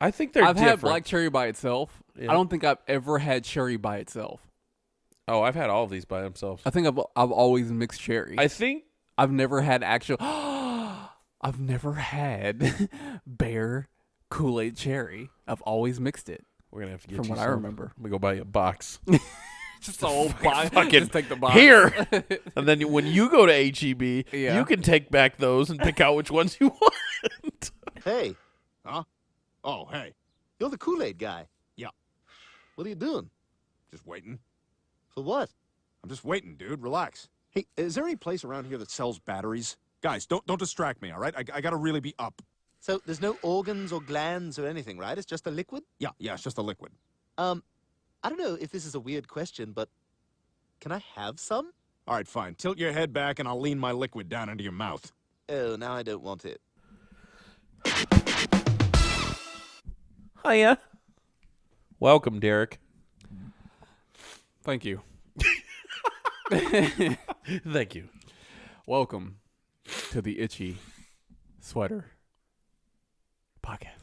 I think they're I've different. had black cherry by itself. Yeah. I don't think I've ever had cherry by itself. Oh, I've had all of these by themselves. I think I've always mixed cherry. I think I've never had actual. I've never had bare Kool-Aid cherry. I've always mixed it. we're gonna have to get From you what I some. remember. I'm gonna go buy you a box. Just the whole box. Fucking Just take the box. here. And then when you go to HEB, Yeah. you can take back those and pick out which ones you want. Hey. Huh? Oh, hey. You're the Kool-Aid guy. Yeah. What are you doing? Just waiting. For what? I'm just waiting, dude. Relax. Hey, is there any place around here that sells batteries? Guys, don't distract me, all right? I gotta really be up. So there's no organs or glands or anything, right? It's just a liquid? Yeah, it's just a liquid. I don't know if this is a weird question, but can I have some? All right, fine. Tilt your head back and I'll lean my liquid down into your mouth. Oh, now I don't want it. Hiya. Welcome, Derek. Thank you. Thank you. Welcome to the Itchy Sweater Podcast.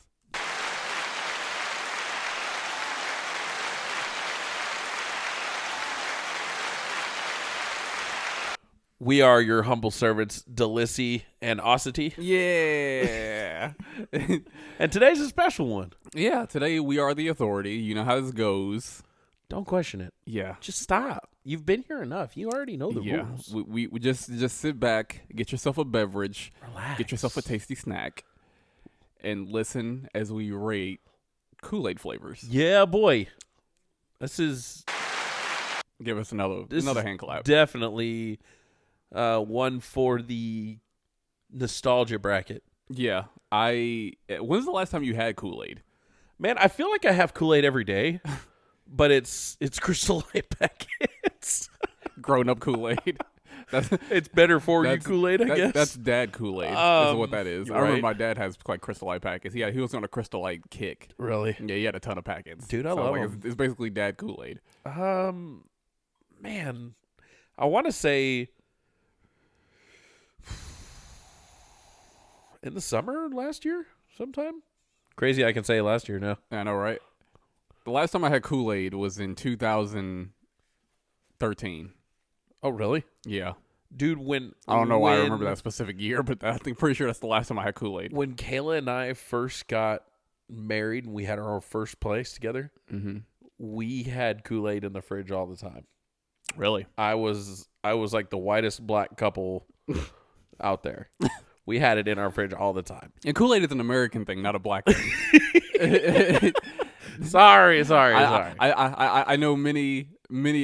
We are your humble servants, Delissi and Ossity. Yeah. And today's a special one. Yeah, today we are the authority. You know how this goes. Don't question it. Yeah. Just stop. You've been here enough. You already know the Yeah. rules. We just sit back, get yourself a beverage, Relax. get yourself a tasty snack, and listen as we rate Kool-Aid flavors. Yeah, boy. This is Give us another is hand clap. definitely one for the nostalgia bracket. Yeah. When's the last time you had Kool-Aid? Man, I feel like I have Kool-Aid every day, but it's Crystal Light packets. Grown up Kool-Aid. It's better for you That's- Kool-Aid, I guess. That's dad Kool-Aid. Is what that is. I remember right. my dad has like Crystal Light packets. He was on a Crystal Light kick. Really? Yeah, he had a ton of packets. Dude, I love like, them. it's basically dad Kool-Aid. Man, I want to say in the summer last year sometime. Crazy I can say last year now. I know, right? The last time I had Kool-Aid was in 2013. Oh, really? Yeah. Dude, when I don't know why I remember that specific year, but pretty sure that's the last time I had Kool-Aid. When Kayla and I first got married and we had our first place together, we had Kool-Aid in the fridge all the time. Really? I was like the whitest black couple out there. We had it in our fridge all the time. And Kool-Aid is an American thing, not a black thing. Sorry. I know many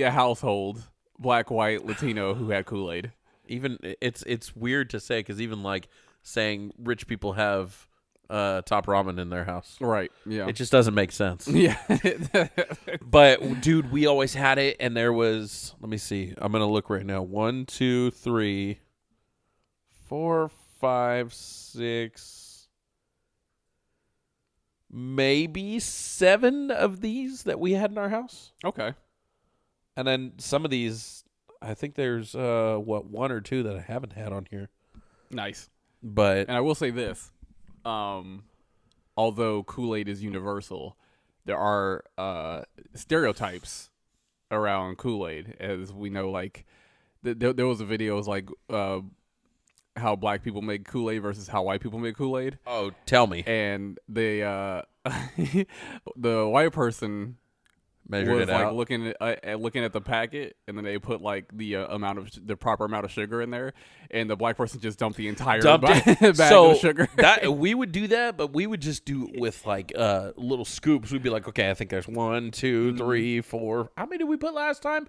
a household, black, white, Latino, who had Kool-Aid. Even it's weird to say because even like saying rich people have top ramen in their house, Right. Yeah. it just doesn't make sense. Yeah. But dude, we always had it, and there was. Let me see. I'm gonna look right now. 1, 2, 3, 4, 5, 6, maybe 7 of these that we had in our house. Okay. And then some of these, I think there's 1 or 2 that I haven't had on here. Nice. But And I will say this. Although Kool-Aid is universal, there are stereotypes around Kool-Aid. As we know, like, there was a video, it was like how black people make Kool-Aid versus how white people make Kool-Aid. oh, tell me, And the white person measured was it like out. looking at the packet, and then they put like the proper amount of sugar in there, and the black person just dumped the entire bag so of sugar. that we would do that, but we would just do it with like little scoops. We'd be like, okay, I think there's 1, 2, 3, 4. How many did we put last time?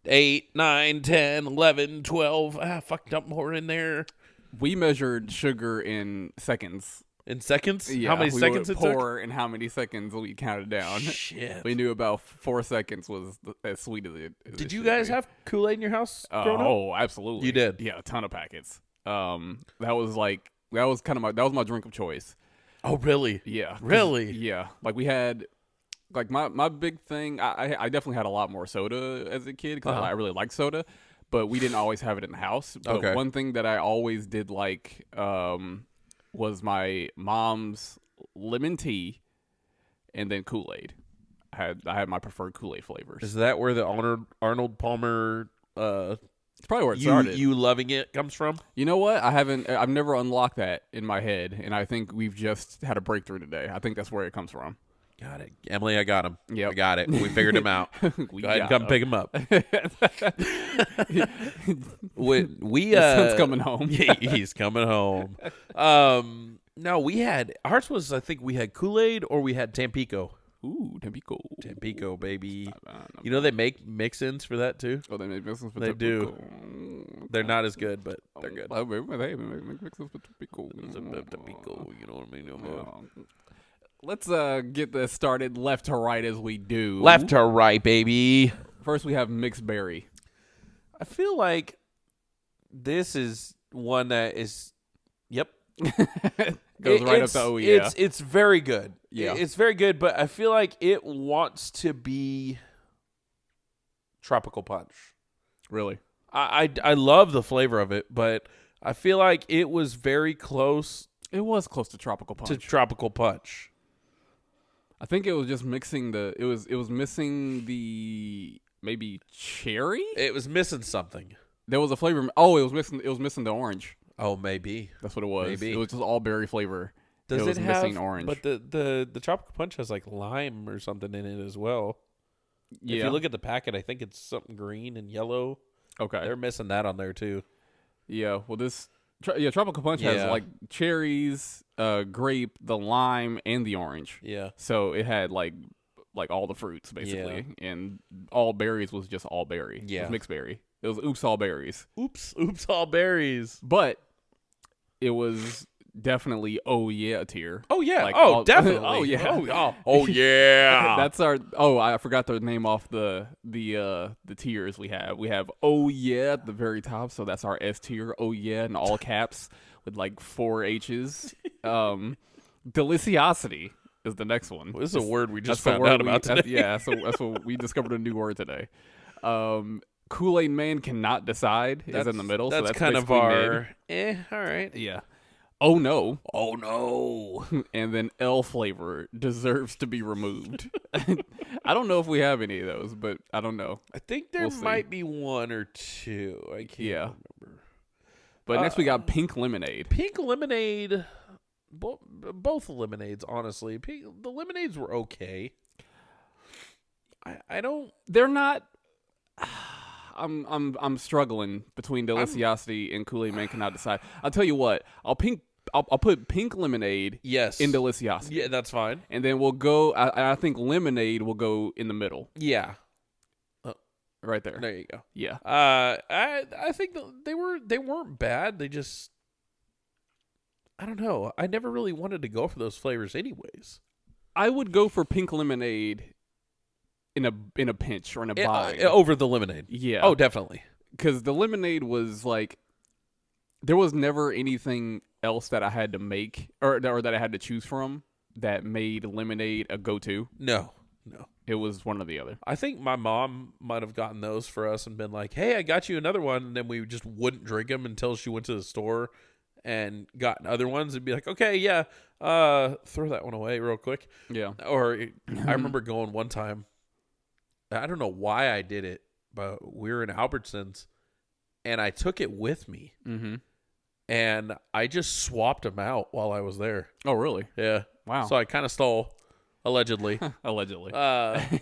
8, 9, 10, 11, 12. Dump more in there. We measured sugar in seconds. In seconds? Yeah, How many we seconds would it took? pour and how many seconds we counted down. Shit. We knew about 4 seconds was as sweet as it. Did you guys have Kool-Aid in your house growing up? Oh, absolutely. You did? Yeah, a ton of packets. That was my drink of choice. Oh, really? Yeah. 'Cause- Really? Yeah. Like we had, like my big thing. I definitely had a lot more soda as a kid because I really liked soda, but we didn't always have it in the house. But Okay. one thing that I always did like was my mom's lemon tea and then Kool-Aid. I had my preferred Kool-Aid flavors. Is that where the Arnold Palmer It's probably where it started. you loving it comes from? You know what? I've never unlocked that in my head, and I think we've just had a breakthrough today. I think that's where it comes from. Got it. Emily, I got him. Yep. I got it. We figured him out. Go ahead and come pick him up. we Son's coming home. He's coming home. No, we had ours was I think we had Kool-Aid or we had Tampico. Ooh, Tampico. Tampico, baby. You know they make mix-ins for that too? Oh, they make mix-ins for They Tampico. They're not as good, but they're good. Hey, make mix-ins for Tampico. Tampico, you know what I mean? Let's get this started left to right as we do. Left to right, baby. First, we have mixed berry. I feel like this is one that is, yep. Goes right up to oh yeah. It's very good. Yeah. It's very good, but I feel like it wants to be tropical punch. Really? I love the flavor of it, but I feel like it was very close It was close to tropical punch. to tropical punch. I think it was just mixing it was missing the maybe cherry? It was missing something. There was a flavor. Oh, it was missing the orange. Oh, maybe. That's what it was. Maybe. It was just all berry flavor. Does it was have missing orange? But the tropical punch has like lime or something in it as well. Yeah. If you look at the packet, I think it's something green and yellow. Okay. They're missing that on there too. Yeah. Well, tropical punch has Yeah. like cherries, grape, the lime, and the orange. Yeah. So it had like all the fruits basically, and all berries was just all berry. It Yeah. was mixed berry. It was oops all berries, Oops, all berries. but it was definitely oh yeah tier. Oh yeah. Like, oh all- definitely. oh, yeah. Oh yeah. That's our. Oh, I forgot to name off the tiers we have. We have oh yeah at the very top, so that's our S tier. Oh yeah in all caps with like 4 H's. Deliciosity is the next one. This is a word we just That's the found word out about today. that's what we discovered a new word today. Kool-Aid Man cannot decide is in the middle. That's, so that's kind of basically our. mid. All right. Yeah. Oh no. Oh no. And then L flavor deserves to be removed. I don't know if we have any of those, but I don't know. I think there We'll see. might be one or two. I can't remember. But next we got pink lemonade. Pink lemonade. Both lemonades, honestly. The lemonades were okay. I don't. They're not. I'm struggling between Deliciosity and Kool-Aid Man cannot decide. I'll tell you what. I'll put pink lemonade Yes. in Deliciosity. Yeah, that's fine. And then we'll go. I think lemonade will go in the middle, Yeah. right there. There you go. Yeah. I think they weren't bad. They just. I don't know. I never really wanted to go for those flavors, anyways. I would go for pink lemonade in a pinch or in a bind. Over the lemonade. Yeah. Oh, definitely. Because the lemonade was like, there was never anything else that I had to make or that I had to choose from that made lemonade a go-to. No. It was one or the other. I think my mom might have gotten those for us and been like, "Hey, I got you another one," and then we just wouldn't drink them until she went to the store and got other ones and be like, "Okay, yeah, throw that one away real quick." Yeah. Or I remember going one time. I don't know why I did it, but we were in Albertsons, and I took it with me, and I just swapped them out while I was there. Oh, really? Yeah. Wow. So I kind of stole, allegedly, Allegedly.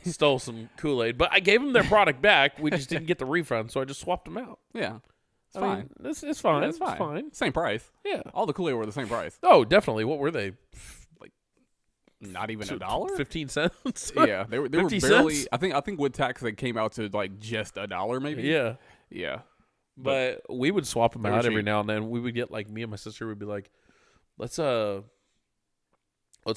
stole some Kool-Aid, but I gave them their product back. We just didn't get the refund, so I just swapped them out. Yeah. It's I fine. mean, it's fine. Yeah, It's fine. Same price. Yeah. All the Kool-Aid were the same price. Oh, definitely. What were they? Not even $1? 15 cents? Yeah, they were 50 barely. cents? I think with tax they came out to like just $1 maybe. Yeah. Yeah. But we would swap them they were out every cheap. now and then. We would get like me and my sister would be like, let's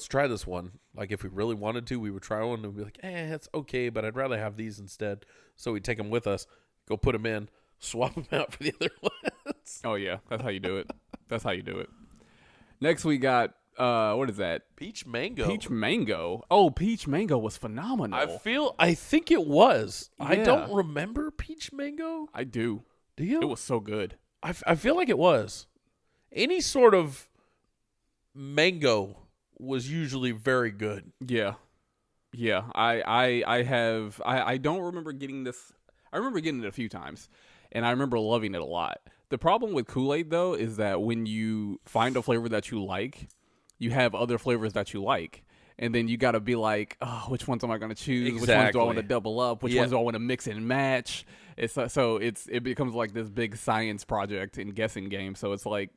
try this one. Like if we really wanted to, we would try one and we'd be like, it's okay, but I'd rather have these instead. So we'd take them with us, go put them in, swap them out for the other ones. Oh yeah, that's how you do it. That's how you do it. Next we got what is that? Peach mango. Peach mango. Oh, peach mango was phenomenal. I think it was. I Yeah. don't remember peach mango. I do. Do you? It was so good. I feel like it was. Any sort of mango was usually very good. Yeah. Yeah, I don't remember getting this. I remember getting it a few times, and I remember loving it a lot. The problem with Kool-Aid, though, is that when you find a flavor that you like, you have other flavors that you like. And then you got to be like, oh, which ones am I going to choose? Exactly. Which ones do I want to double up? Which Yeah. ones do I want to mix and match? It becomes like this big science project and guessing game. So it's like,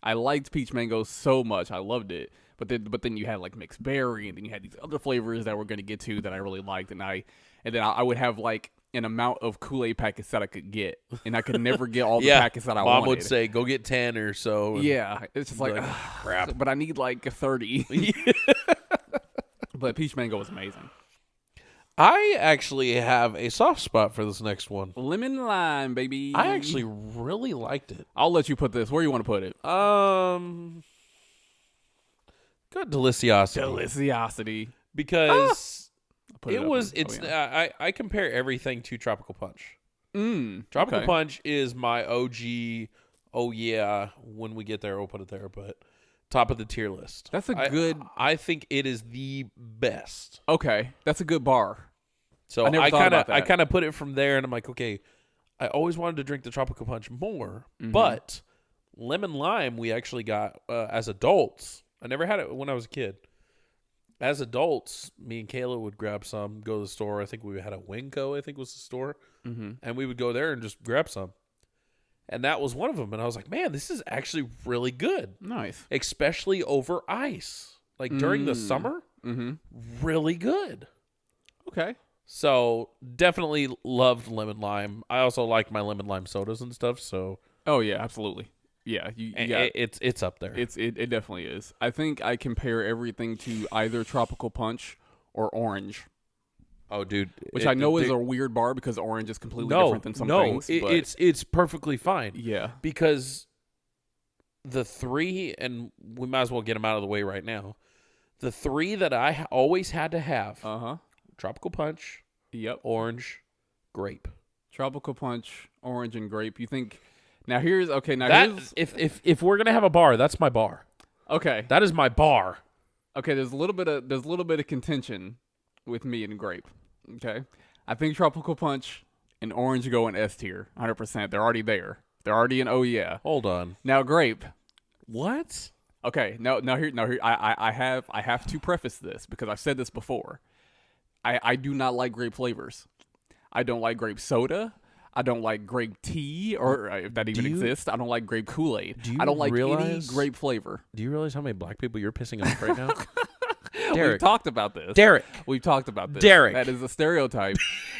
I liked peach mango so much, I loved it. But then you had like mixed berry, and then you had these other flavors that we're going to get to that I really liked, and then I would have like an amount of Kool-Aid packets that I could get, and I could never get all the packets that I Mom wanted. would say, go get 10 or so. and Yeah, it's just like, crap. But I need like 30. But peach mango was amazing. I actually have a soft spot for this next one. Lemon lime, baby. I actually really liked it. I'll let you put this. Where you want to put it? Good deliciosity. Deliciosity. Because Put it up was. here. It's. Oh, yeah. I compare everything to Tropical Punch. Tropical Punch is my OG. Oh yeah, when we get there, we'll put it there. But top of the tier list. That's a good. I think it is the best. Okay, that's a good bar. So I never thought about that. I kind of put it from there, and I'm like, okay, I always wanted to drink the Tropical Punch more, but lemon lime we actually got as adults. I never had it when I was a kid. As adults, me and Kayla would grab some, go to the store. I think we had a Winco, I think was the store, and we would go there and just grab some. And that was one of them. And I was like, man, this is actually really good. Nice. Especially over ice. Like during the summer, really good. Okay. So definitely loved lemon lime. I also like my lemon lime sodas and stuff. So Oh yeah, absolutely. Yeah, you got it's up there. it definitely is. I think I compare everything to either tropical punch or orange, oh, dude, which I know is a weird bar because orange is completely different than some things. But it's perfectly fine. yeah, Because the three, and we might as well get them out of the way right now. The three that I always had to have: tropical punch, yep, orange, grape. tropical punch, orange, and grape. You think? Now here's That if we're gonna have a bar, that's my bar. okay. That is my bar. Okay, there's a little bit of contention with me and grape. Okay, I think tropical punch and orange go in S tier, 100%. They're already there. They're already in oh yeah. Hold on. Now grape. What? Okay, now here I have to preface this because I've said this before. I do not like grape flavors. I don't like grape soda. I don't like grape tea, or if that even exists. I don't like grape Kool-Aid. I don't like any grape flavor. Do you realize how many black people you're pissing off right now? We've Derek. talked about this. Derek. We've talked about this. Derek. That is a stereotype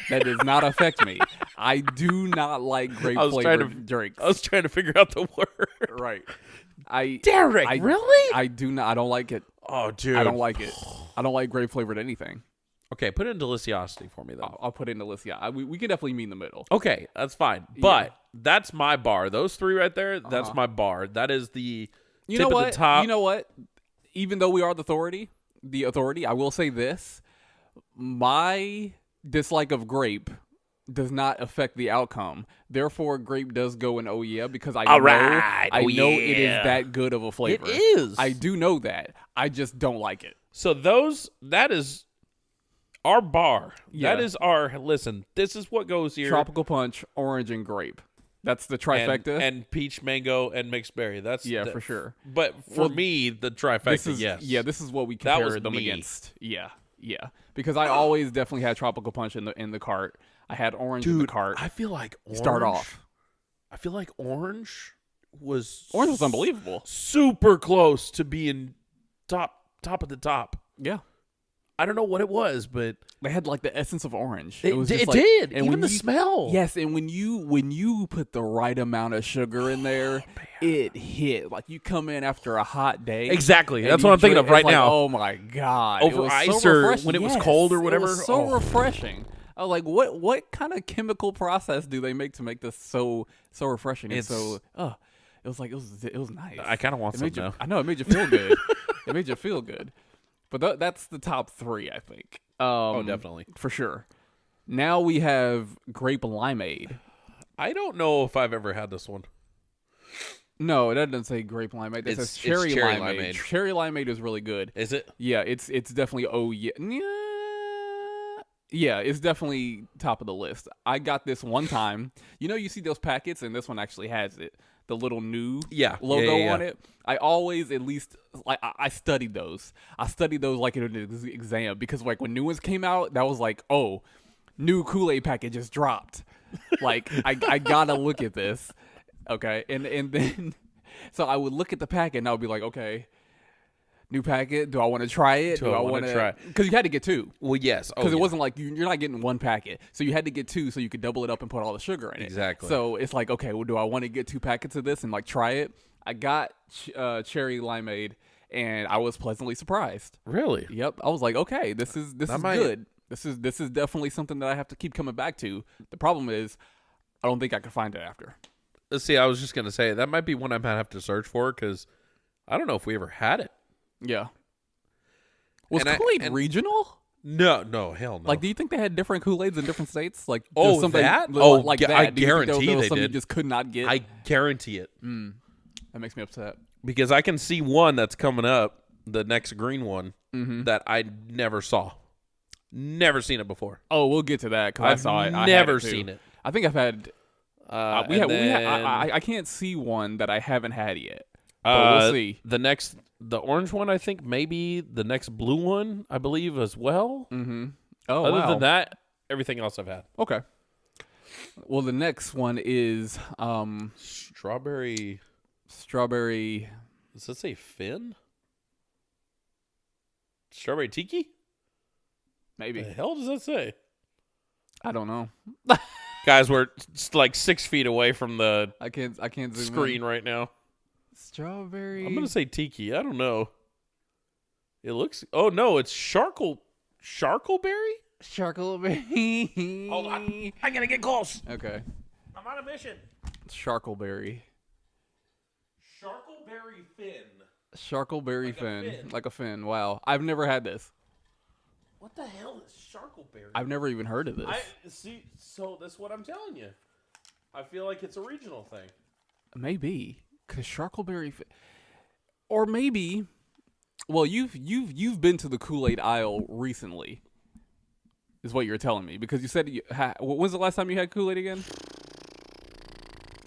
that does not affect me. I do not like grape flavored drinks. I was trying to figure out the word. Right. Derek, really? I do not. I don't like it. Oh, dude. I don't like it. I don't like grape flavored anything. Okay, put it in deliciosity for me, though. I'll put it in the list. Yeah, we can definitely meet in the middle. Okay, that's fine. But that's my bar. Those three right there, that's my bar. That is the You tip know what? of the top. You know what? Even though we are the authority, I will say this. My dislike of grape does not affect the outcome. Therefore, grape does go in oh yeah because I know it is that good of a flavor. It is. I do know that. I just don't like it. So that is our bar. Yeah. That is our, listen, this is what goes here. Tropical punch, orange, and grape. That's the trifecta. And peach, mango, and mixed berry. That's for sure. But for me, the trifecta, yes. Yeah, this is what we compare them against. Yeah. Because I always definitely had tropical punch in the cart. I had orange in the cart. I feel like orange. Start off. I feel like orange was unbelievable. Super close to being top of the top. Yeah. I don't know what it was, but they had like the essence of orange. It was did. And even the smell. Yes, and when you put the right amount of sugar in there, it hit. Like you come in after a hot day. Exactly. That's what I'm thinking of right now. Oh my god! Over ice or when it was cold or whatever. It was so refreshing. I was like, what kind of chemical process do they make to make this so refreshing? It was nice. I kind of want some now. I know it made you feel good. It made you feel good. But that's the top three, I think. Definitely. For sure. Now we have grape limeade. I don't know if I've ever had this one. No, it doesn't say grape limeade. It says cherry limeade. Cherry limeade is really good. Is it? Yeah, it's definitely oh yeah. Yeah, it's definitely top of the list. I got this one time. You see those packets, and this one actually has it. The little new logo on it. I always at least I studied those. I studied those like in an exam because like when new ones came out, that was like, oh, new Kool-Aid packet just dropped. Like I gotta look at this, okay? And then so I would look at the packet and I would be like, okay. New packet. Do I want to try it? Do I want to try it? Because you had to get two. Well, yes. Because it wasn't like you're not getting one packet. So you had to get two so you could double it up and put all the sugar in it. Exactly. So it's like, okay, well, do I want to get 2 packets of this and like try it? I got cherry limeade and I was pleasantly surprised. Really? Yep. I was like, okay, this is good. This is definitely something that I have to keep coming back to. The problem is I don't think I can find it after. See, I was just going to say that might be one I might have to search for because I don't know if we ever had it. Yeah. Was Kool-Aid regional? No, hell no. Like, do you think they had different Kool-Aids in different states? Like, that? Like that. I Do you think guarantee there was they some did. You just could not get. I guarantee it. That makes me upset. Because I can see one that's coming up, the next green one, that I never saw. Never seen it before. Oh, we'll get to that because I saw it. Never seen it. I think I've had. Then, I can't see one that I haven't had yet. But we'll see. The orange one, I think maybe the next blue one, I believe as well. Mm-hmm. Oh, Other wow. than that, everything else I've had. Okay. Well, the next one is Strawberry. Does it say Finn? Strawberry Tiki? Maybe. The hell does that say? I don't know. Guys, we're like 6 feet away from the I can't zoom screen in. right now. Strawberry. I'm gonna say Tiki. I don't know. It looks. Oh no, it's Sharkleberry. Sharkleberry. Hold on, I gotta get close. Okay. I'm on a mission. Sharkleberry. Sharkleberry Finn. Sharkleberry Like a fin. fin. Like a fin. Wow. I've never had this. What the hell is Sharkleberry? I've never even heard of this. See. So that's what I'm telling you. I feel like it's a regional thing. Maybe. Cause Sharkleberry, or maybe, well, you've been to the Kool-Aid aisle recently, is what you're telling me because you said when's the last time you had Kool-Aid again?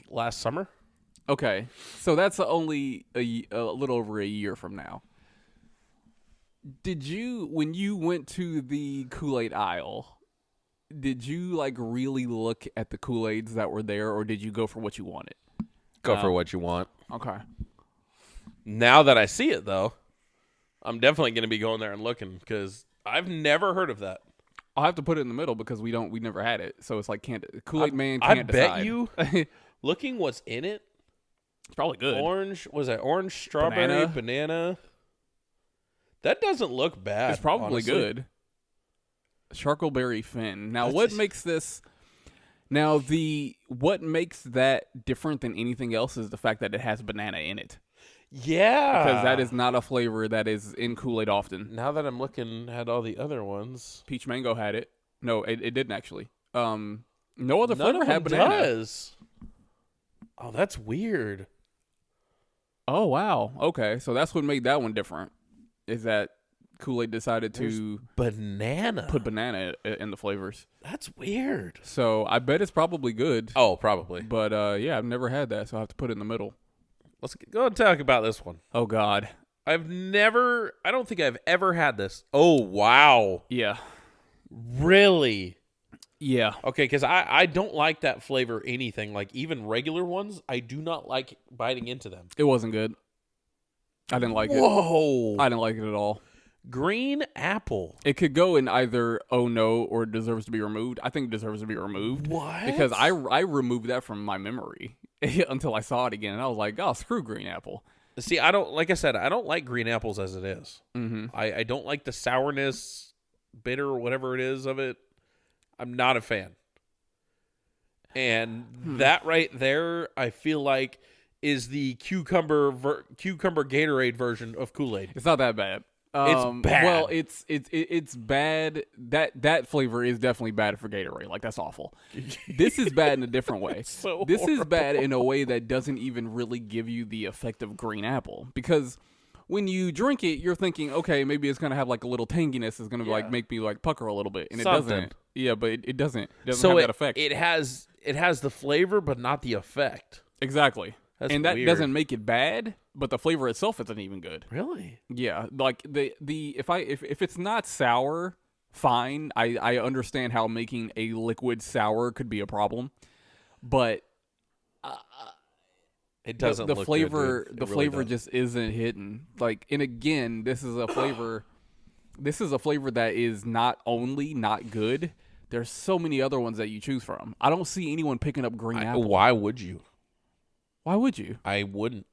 Last summer. Okay, so that's only a little over a year from now. Did you, when you went to the Kool-Aid aisle, did you like really look at the Kool-Aids that were there, or did you go for what you wanted? Go for what you want. Okay. Now that I see it, though, I'm definitely going to be going there and looking because I've never heard of that. I'll have to put it in the middle because we never had it. So it's like Kool-Aid Man I can't bet decide. you, looking what's in it, It's probably good. orange, was that orange, strawberry, banana? That doesn't look bad. It's probably honestly. good. Sharkleberry Fin. Now, That's what just- makes this? Now, what makes that different than anything else is the fact that it has banana in it. Yeah. Because that is not a flavor that is in Kool-Aid often. Now that I'm looking at all the other ones. Peach Mango had it. No, it didn't actually. No other None flavor of had them banana. does. Oh, that's weird. Oh, wow. Okay, so that's what made that one different, is that Kool-Aid decided There's to banana. put banana in the flavors. That's weird. So I bet it's probably good. Oh, probably. But, yeah, I've never had that, so I have to put it in the middle. Let's go and talk about this one. Oh, God. I don't think I've ever had this. Oh, wow. Yeah. Really? Yeah. Okay, because I don't like that flavor anything. Like, even regular ones, I do not like biting into them. It wasn't good. I didn't like it. Whoa. I didn't like it at all. Green apple. It could go in either oh no or it deserves to be removed. I think it deserves to be removed. What? Because I removed that from my memory until I saw it again. And I was like, oh, screw green apple. See, I don't like green apples as it is. Mm-hmm. I don't like the sourness, bitter, whatever it is of it. I'm not a fan. And that right there, I feel like, is the cucumber Gatorade version of Kool-Aid. It's not that bad. It's bad. Well, it's bad. That flavor is definitely bad for Gatorade. Like, that's awful. This is bad in a different way. So this is horrible. bad in a way that doesn't even really give you the effect of green apple. Because when you drink it, you're thinking, okay, maybe it's gonna have like a little tanginess. It's gonna like make me like pucker a little bit, and Something. it doesn't. Yeah, but it doesn't. It doesn't So have that effect. it has the flavor, but not the effect. Exactly. That's and that weird. doesn't make it bad, but the flavor itself isn't even good. Really? Yeah, like if it's not sour, fine. I understand how making a liquid sour could be a problem, but It doesn't. the look flavor good, dude. It the really flavor doesn't. just isn't hitting. Like, and again, this is a flavor. This is a flavor that is not only not good. There's so many other ones that you choose from. I don't see anyone picking up green apple. Why would you? Why would you? I wouldn't.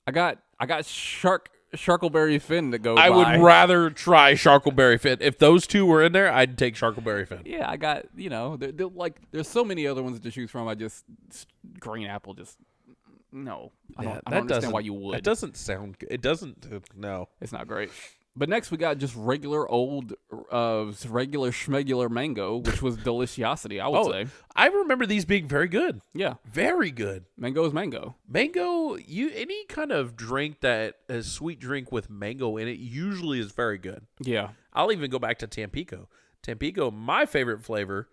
I got Sharkleberry Fin to go. I by. would rather try Sharkleberry Fin. If those two were in there, I'd take Sharkleberry Fin. Yeah, I got, like, there's so many other ones to choose from. Green apple, just, no. I don't understand why you would. It doesn't sound good. It doesn't, no. It's not great. But next we got just regular schmegular mango, which was deliciosity, I would say. I remember these being very good. Yeah. Very good. Mango is mango. Mango, any kind of drink that is sweet drink with mango in it usually is very good. Yeah. I'll even go back to Tampico. Tampico, my favorite flavor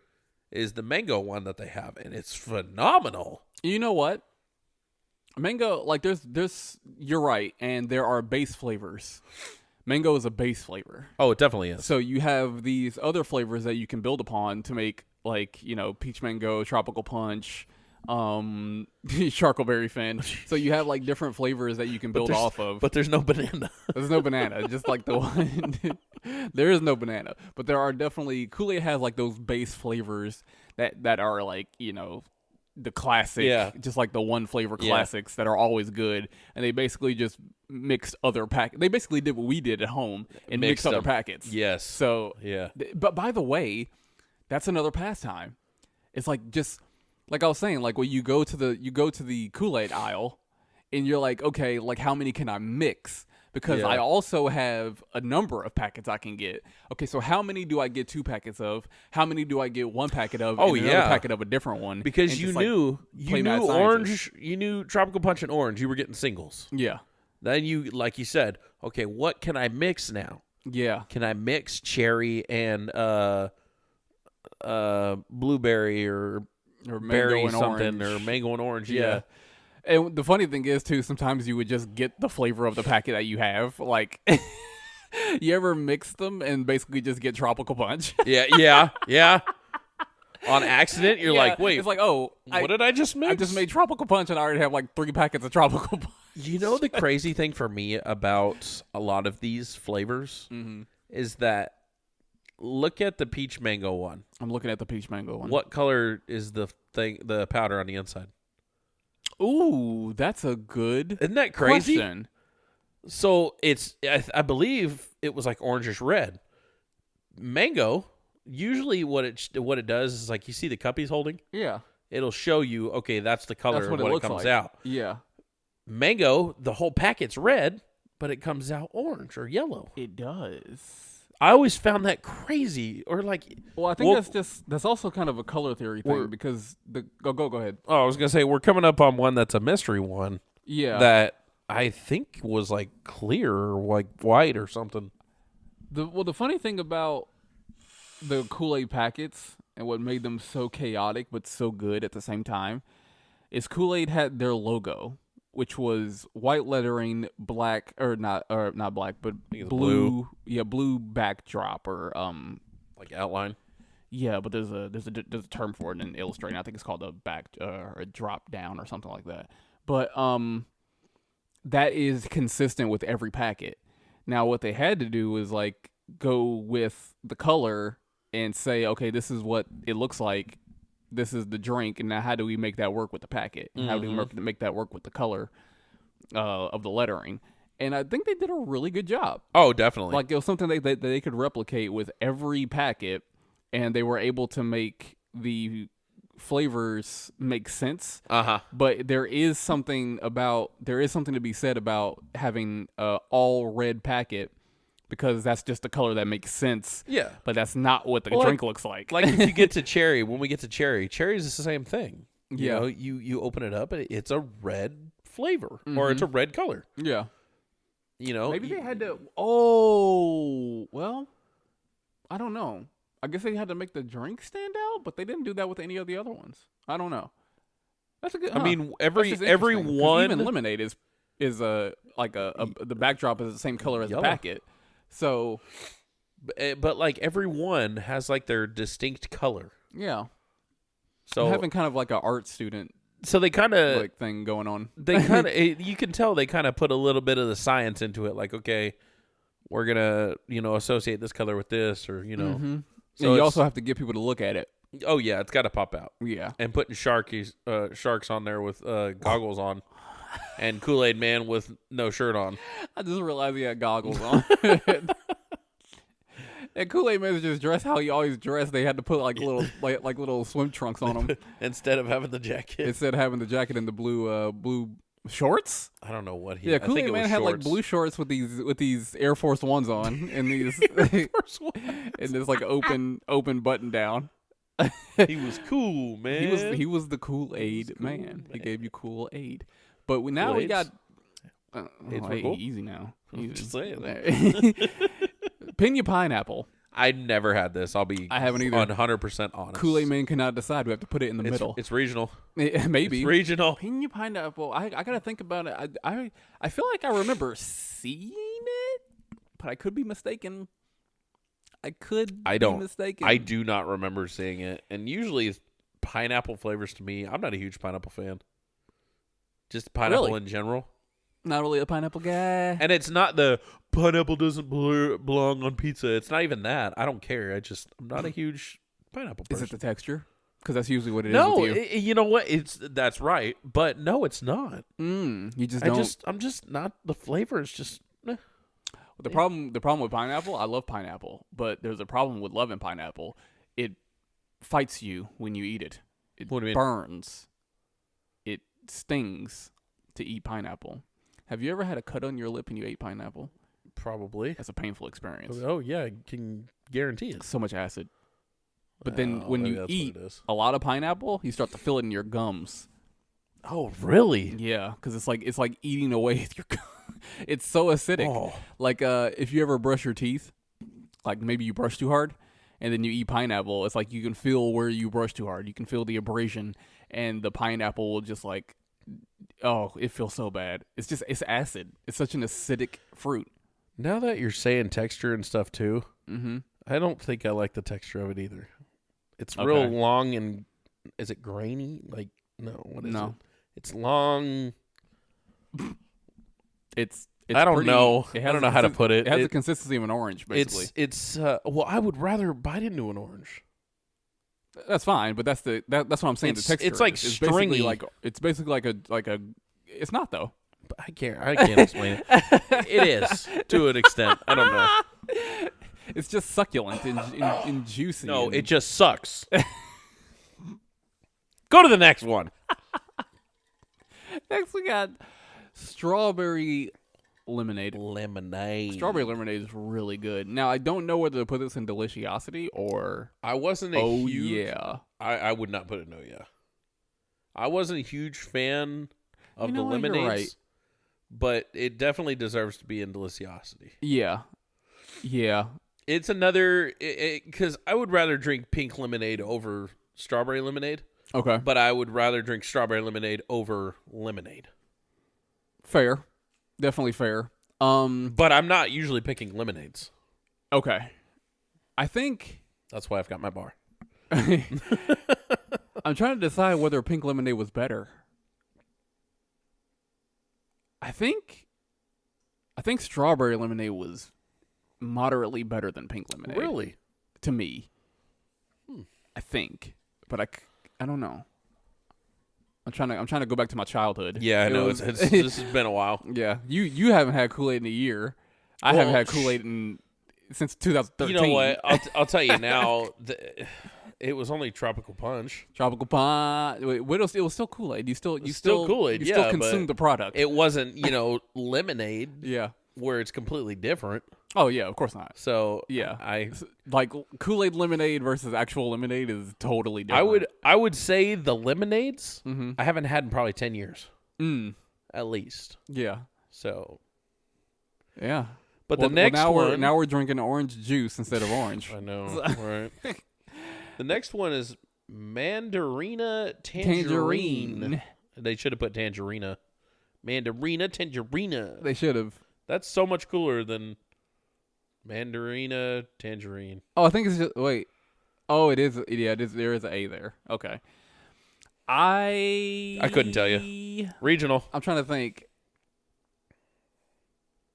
is the mango one that they have, and it's phenomenal. You know what? Mango, like, there's you're right, and there are base flavors. Mango is a base flavor. Oh, it definitely is. So you have these other flavors that you can build upon to make, like, peach mango, tropical punch, Sharkleberry Fin. So you have like different flavors that you can build off of. But there's no banana. There's no banana, just like the one. There is no banana, but there are definitely Kool-Aid has like those base flavors that are like the classic, just like the one flavor classics that are always good, and they basically just mixed other pack. They basically did what we did at home and mixed other packets. Yes. So yeah. But by the way, that's another pastime. It's like just like I was saying, like when you go to the Kool-Aid aisle, and you're like, okay, like how many can I mix? Because I also have a number of packets I can get. Okay, so how many do I get 2 packets of? How many do I get 1 packet of? Oh, and another packet of a different one. Because you knew orange, you knew tropical punch and orange. You were getting singles. Yeah. Then you, like you said, okay, what can I mix now? Yeah. Can I mix cherry and blueberry or berry and something orange. or mango and orange? Yeah. And the funny thing is, too, sometimes you would just get the flavor of the packet that you have. Like, you ever mix them and basically just get tropical punch? Yeah. On accident, you're like, wait. It's like, what did I just mix? I just made tropical punch and I already have like 3 packets of tropical punch. You know the crazy thing for me about a lot of these flavors is that look at the peach mango one. I'm looking at the peach mango one. What color is the powder on the inside? Ooh, that's a good Isn't that crazy? question. So it's I believe it was like orangish red. Mango, usually what it does is like you see the cup he's holding? Yeah. It'll show you, okay, that's the color That's of what what it it looks comes like. out. Yeah. Mango, the whole packet's red, but it comes out orange or yellow. It does. I always found that crazy. Or like, Well, I think that's also kind of a color theory thing because go ahead. Oh, I was gonna say we're coming up on one that's a mystery one. Yeah. That I think was like clear or like white or something. The funny thing about the Kool-Aid packets and what made them so chaotic but so good at the same time is Kool-Aid had their logo, which was white lettering, black or not black, but blue. Yeah, blue backdrop or like outline. Yeah, but there's a term for it in illustrating. I think it's called a drop down or something like that. But that is consistent with every packet. Now, what they had to do was like go with the color and say, okay, this is what it looks like. This is the drink, and now how do we make that work with the packet? How do we make that work with the color of the lettering? And I think they did a really good job. Oh, definitely. Like it was something that they could replicate with every packet, and they were able to make the flavors make sense. But there is something to be said about having all red packet. Because that's just the color that makes sense. Yeah. But that's not what the drink looks like. Like if you get to cherry, when we get to cherry is the same thing. Yeah. You open it up and it's a red flavor or it's a red color. Yeah. You know, Maybe they had to. Oh, well, I don't know. I guess they had to make the drink stand out, but they didn't do that with any of the other ones. I don't know. That's a good. I mean, That's just every interesting, 'cause one. even lemonade is the backdrop is the same color as Yellow. the packet. So But like every one has like their distinct color. yeah, So having kind of like an art student so they kind of like thing going on. they kind of you can tell they kind of put a little bit of the science into it. Like, okay, we're gonna associate this color with this, or Mm-hmm. So and you it's- also have to get people to look at it. Oh yeah, it's got to pop out. Yeah. And putting sharks on there with goggles on, and Kool-Aid Man with no shirt on. I just realized he had goggles on. And Kool-Aid Man was just dressed how he always dressed. They had to put like little like little swim trunks on him Instead of having the jacket. instead of having the jacket and the blue shorts. I don't know what he. Yeah, I think Kool-Aid it Man was had like shorts. blue shorts with these Air Force Ones on and these and this like open button down. He was cool, man. He was the Kool-Aid cool, man. He man. gave you Kool-Aid. But now we got Kool-Aids? Aids were hey, cool? easy now. Easy. Just saying. Pina pineapple. I never had this. I'll be. I haven't either. 100% honest. Kool-Aid Man cannot decide. We have to put it in the middle. It's regional. Maybe. It's regional. Pina pineapple. I gotta think about it. I feel like I remember seeing it, but I could be mistaken. I don't. Be mistaken. I do not remember seeing it. And usually, pineapple flavors to me, I'm not a huge pineapple fan. Just pineapple Really? in general. Not really a pineapple guy. And it's not the pineapple doesn't belong on pizza. It's not even that. I don't care. I'm not a huge pineapple Is person. it the texture? Because that's usually what it is No, with you. you know what? That's right. But no, it's not. You just don't. I'm just not. The flavor is just. The problem with pineapple, I love pineapple, but there's a problem with loving pineapple. It fights you when you eat it. It What do you mean? burns. It stings to eat pineapple. Have you ever had a cut on your lip and you ate pineapple? Probably. That's a painful experience. Oh yeah, I can guarantee it. So much acid. But then when maybe you that's what eat it is. a lot of pineapple, you start to feel it in your gums. Oh really? Yeah, because it's like eating away at your gums. It's so acidic. Oh. Like if you ever brush your teeth, like maybe you brush too hard, and then you eat pineapple. It's like you can feel where you brush too hard. You can feel the abrasion, and the pineapple will just like, oh, it feels so bad. It's acid. It's such an acidic fruit. Now that you're saying texture and stuff too, I don't think I like the texture of it either. It's real Okay. long and is it grainy? Like no, what is No. it? It's long. It's I don't pretty- know. It I has don't the know how to consis- put it. It has the It- consistency of an orange, basically. It's well, I would rather bite into an orange. That's fine, but that's what I'm saying. It's- The texture. it's like is. It's basically stringy. it's basically like a. It's not though. But I can't explain it. It is to an extent. I don't know. It's just succulent and juicy. No, and- it just sucks. Go to the next one. Next, we got strawberry lemonade. Lemonade. Strawberry lemonade is really good. Now, I don't know whether to put this in Deliciosity or. I wasn't a Oh huge. yeah. I would not put it. No, yeah. I wasn't a huge fan of You know the what, you're lemonades, right. but it definitely deserves to be in Deliciosity. Yeah. Yeah. It's another because I would rather drink pink lemonade over strawberry lemonade, Okay. but I would rather drink strawberry lemonade over lemonade. Fair. Definitely fair. But I'm not usually picking lemonades. Okay. I think That's why I've got my bar. I'm trying to decide whether pink lemonade was better. I think strawberry lemonade was moderately better than pink lemonade. Really? To me. I think, but I don't know. I'm trying to go back to my childhood. Yeah, I It know. was- This has been a while. yeah, you haven't had Kool-Aid in a year. I haven't Well, had Kool-Aid since 2013. You know what? I'll tell you now. It was only tropical punch. Tropical Pine. Wait, it was still Kool-Aid. You still Kool-Aid, You yeah, still but consumed the product. It wasn't, lemonade yeah. where it's completely different. Oh yeah, of course not. So Yeah. Like Kool-Aid lemonade versus actual lemonade is totally different. I would say the lemonades Mhm. I haven't had in probably 10 years Mm. at least. Yeah. So Yeah. But Well, the next now one, now we're drinking orange juice instead of orange. I know, right? The next one is Mandarina Tangerine. They should have put Tangerina. Mandarina Tangerina. They should have. That's so much cooler than Mandarina Tangerine. Oh, I think it's just wait. Oh, it is. Yeah, it is. There is an A there. Okay. I couldn't tell you. Regional. I'm trying to think.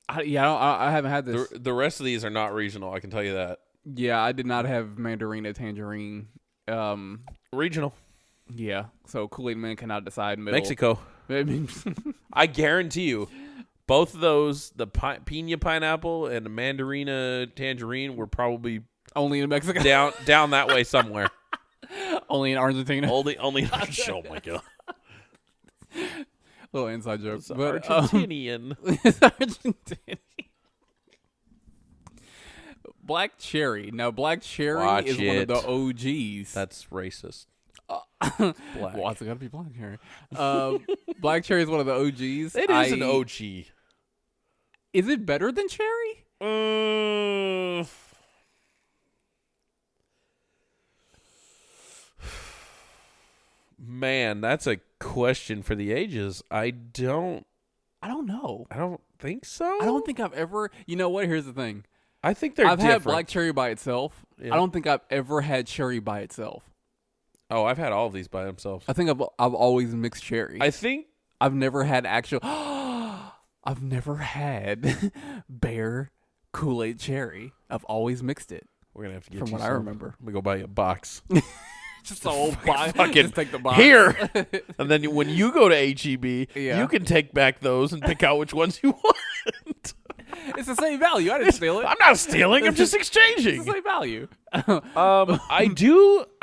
I haven't had this. The rest of these are not regional. I can tell you that. Yeah, I did not have Mandarina Tangerine. Regional. Yeah. So Kool-Aid Man cannot decide middle. Mexico. I guarantee you, both of those, the Pina Pineapple and the Mandarina Tangerine, were probably only in Mexico. down that way somewhere. Only in Argentina. Only. Oh my god. Little inside joke. It's But, Argentinian. It's Argentinian. Black Cherry. Now, Black Cherry is one of the OGs. That's racist. Black. Well, it's got to be Black Cherry. Black Cherry is one of the OGs. It is an OG. Is it better than Cherry? Man, that's a question for the ages. I don't know. I don't think so. I don't think I've ever. You know what? Here's the thing. I think they're I've different. had Black Cherry by itself. Yeah. I don't think I've ever had Cherry by itself. Oh, I've had all of these by themselves. I think I've always mixed Cherry. I think I've never had actual. I've never had Bear Kool-Aid Cherry. I've always mixed it. we're gonna have to get From you what I some. remember. I'm gonna go buy you a box. Just the whole box. Fucking Just take the box. Here. And then when you go to HEB, Yeah. you can take back those and pick out which ones you want. It's the same value. I didn't steal it. I'm not stealing. I'm just It's exchanging. the same value. I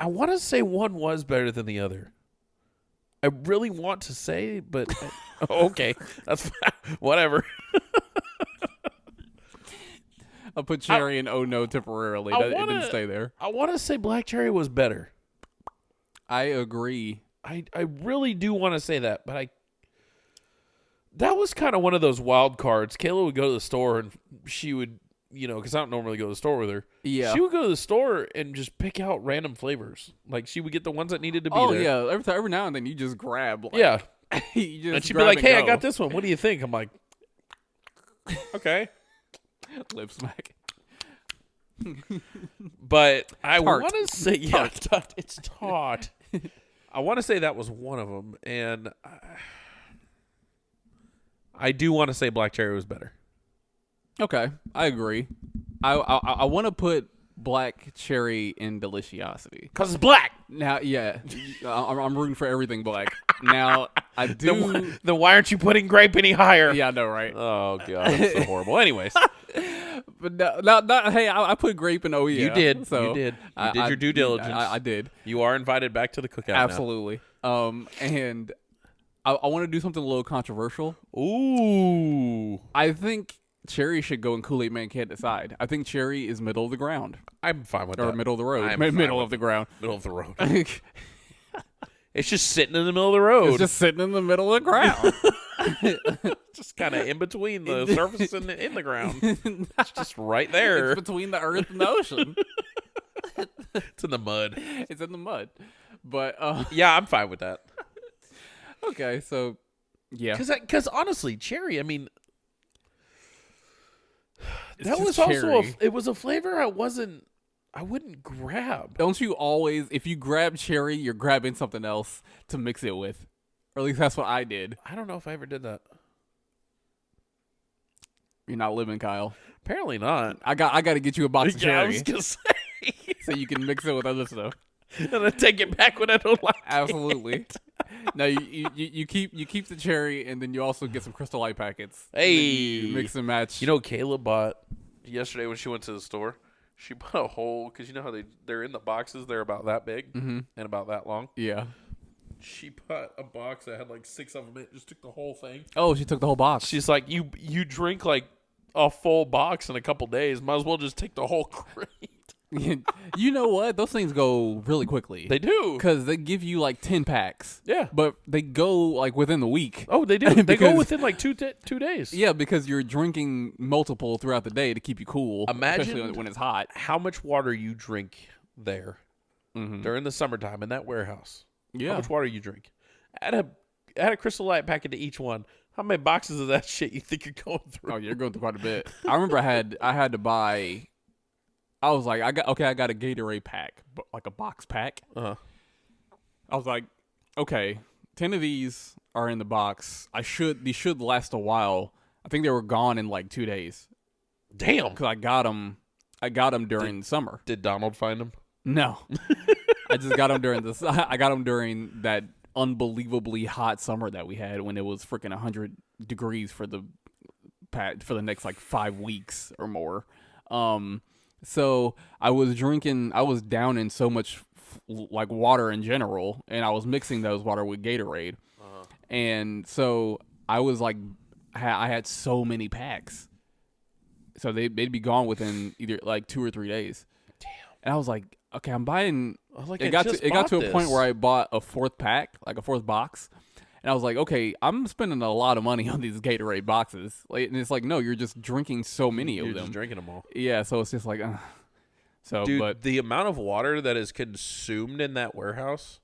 want to say one was better than the other. I really want to say, but okay, that's fine. Whatever. I'll put Cherry in oh no temporarily. It didn't stay there. I want to say Black Cherry was better. I agree. I really do want to say that, but that was kind of one of those wild cards. Kayla would go to the store and she would, because I don't normally go to the store with her. Yeah. She would go to the store and just pick out random flavors. Like she would get the ones that needed to be there. Oh yeah. Every now and then you just grab. Like, Yeah. you just And she'd be grab like, and "Hey, I go. got this one. What do you think?" I'm like, "Okay." Lip smack. But I Tart. want to say, yeah, it's tart. I want to say that was one of them, and I do want to say Black Cherry was better. Okay, I agree. I want to put Black Cherry in Deliciosity. Cause it's black. Now, yeah, I'm rooting for everything black. Now, I do. Then why aren't you putting grape any higher? Yeah, I know, right? Oh god, that's so horrible. Anyways, But hey, I put grape in. Oh yeah, you did. So You did your due diligence. I did. You are invited back to the cookout. Absolutely. And I want to do something a little controversial. Now. Ooh, I think Cherry should go in Kool-Aid Man Can't Decide. I think Cherry is middle of the ground. I'm fine with Or that. middle of the road. I'm fine Middle with of the ground. Middle of the road. It's It's just sitting in the middle of the road. just sitting in the middle of the ground. just kind of in between the surface and in the ground. It's just right there. It's between the earth and the ocean. It's in the mud. It's in the mud. But Yeah, I'm fine with that. okay, so yeah. Because honestly, cherry. I mean, It's that just was also cherry. it was a flavor I wouldn't grab. Don't you always, if you grab cherry, you're grabbing something else to mix it with? Or at least that's what I did. I don't know if I ever did that. You're not living, Kyle. Apparently not. I got to get you a box of Yeah, I cherry was gonna say. so you can mix it with other stuff. And then take it back when I don't like Absolutely. No, you keep the cherry, and then you also get some Crystal Light packets. And then Hey. you mix and match. You know, Kayla bought yesterday when she went to the store. She bought a whole, because you know how they're in the boxes. They're about that big and about that long. Yeah. She bought a box that had like 6 of them. It just took the whole thing. Oh, she took the whole box. She's like, you drink like a full box in a couple days. Might as well just take the whole crate. You know what? Those things go really quickly. They do. Because they give you like 10 packs. Yeah. But they go like within the week. Oh, they do. They go Because- within like 2 days. Yeah, because you're drinking multiple throughout the day to keep you cool. Imagine especially when it's hot. how much water you drink there during the summertime in that warehouse. Yeah. How much water you drink? Add a Crystal Light packet to each one. How many boxes of that shit you think you're going through? Oh, you're going through quite a bit. I remember I had to buy. I was like, I got a Gatorade pack, like a box pack. Uh-huh. I was like, okay, 10 of these are in the box. These should last a while. I think they were gone in like 2 days. Damn. Because I got them during summer. Did Donald find them? No, I just got them during this. I got them during that unbelievably hot summer that we had when it was freaking 100 degrees for the next like 5 weeks or more. So I was down in so much like water in general, and I was mixing those water with Gatorade, and so I was like, I had so many packs, so they'd be gone within either like 2 or 3 days. Damn. And I was like, okay, I'm buying. Like it got to a point where I bought a 4th pack, like a 4th box. And I was like, okay, I'm spending a lot of money on these Gatorade boxes. Like, and it's like, no, you're just drinking so many of You're them. just drinking them all. Yeah, so it's just like, so. Dude, but the amount of water that is consumed in that warehouse